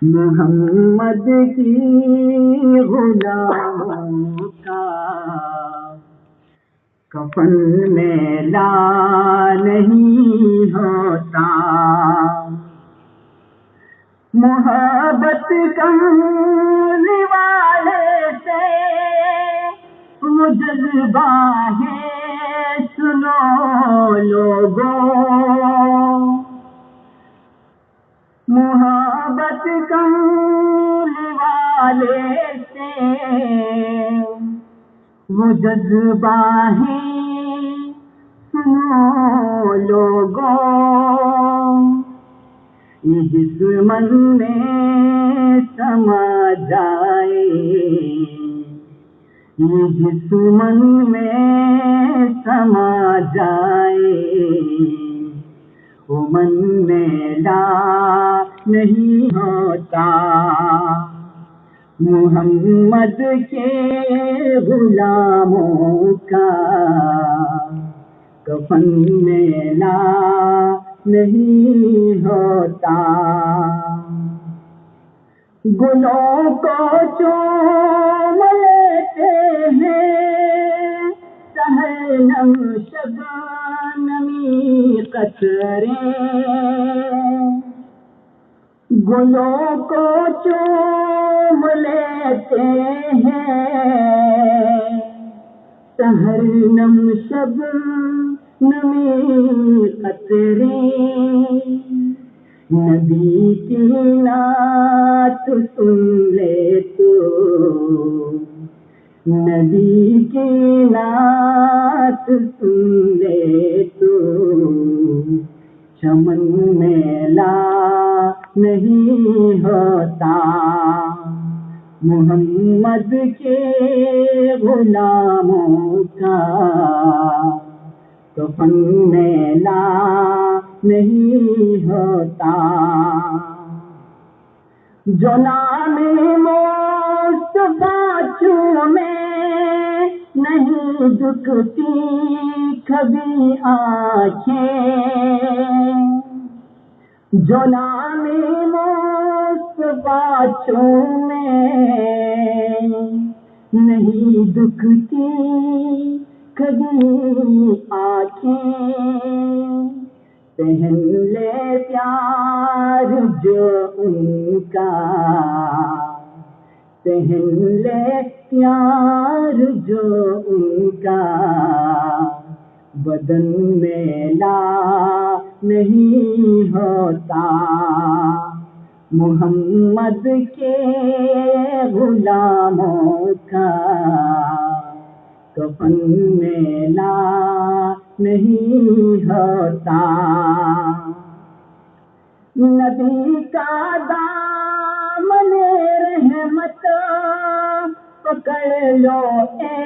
محمد کی غلاموں کا کفن میلا نہیں ہوتا، محبت کرنے والے سے وہ جذبہ ہے، سنو لوگوں، محبت کرنے والے سے وہ جذبہ ہے، سنو لوگوں، یہ جسمن میں سما جائے، یہ جسمن میں سما جائے، وہ من میلا نہیں ہوتا، محمد کے غلاموں کا کفن میلا نہیں ہوتا، گلوں کو چوم لیتے ہیں سحرنم شبنمی قطرے، گلوں کو چوم لیتے ہیں سحرنم شبنمی قطرے، نبی کی نعت سن لے تو، نبی کی نعت سن لے تو، چمن میلا نہیں ہوتا، محمد کے غلاموں کا کفن میلا نہیں ہوتا، جو نام مصطفیٰ چومے نہیں دکھتی کبھی آنکھیں، جو نام مصطفیٰ چومے نہیں دکھتی کبھی آنکھیں، پہن لے پیار جو ان کا، پہن لے پیار جو ان کا، بدن میلا نہیں ہوتا، محمد کے غلاموں کا کفن میلا نہیں ہوتا، نبی کا دامن رحمت پکڑ لو اے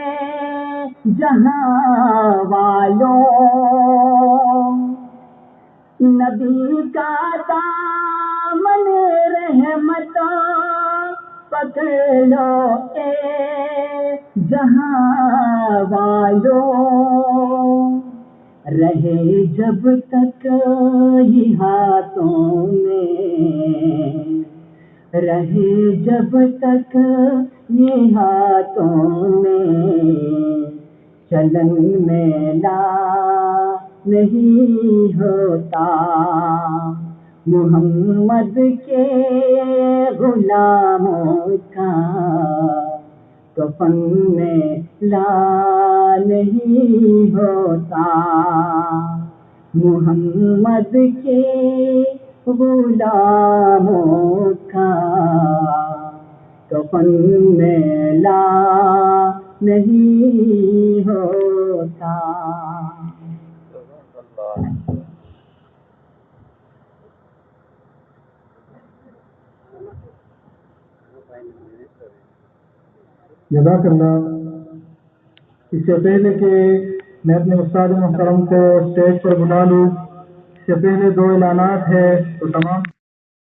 جہاں والوں، نبی کا دامن رحمت پکڑ لو اے جہاں والوں، رہے جب تک یہ ہاتھوں میں، رہے جب تک یہ ہاتھوں میں، چلن میلا نہیں ہوتا، محمد کے غلاموں کا کفن میلا نہیں ہوتا، محمد کے غلاموں کا کفن میلا نہیں ہوتا۔ جزاک اللہ۔ اس سے پہلے کہ میں اپنے استاد محترم کو اسٹیج پر بلا لوں، اس سے پہلے دو اعلانات ہے تو تمام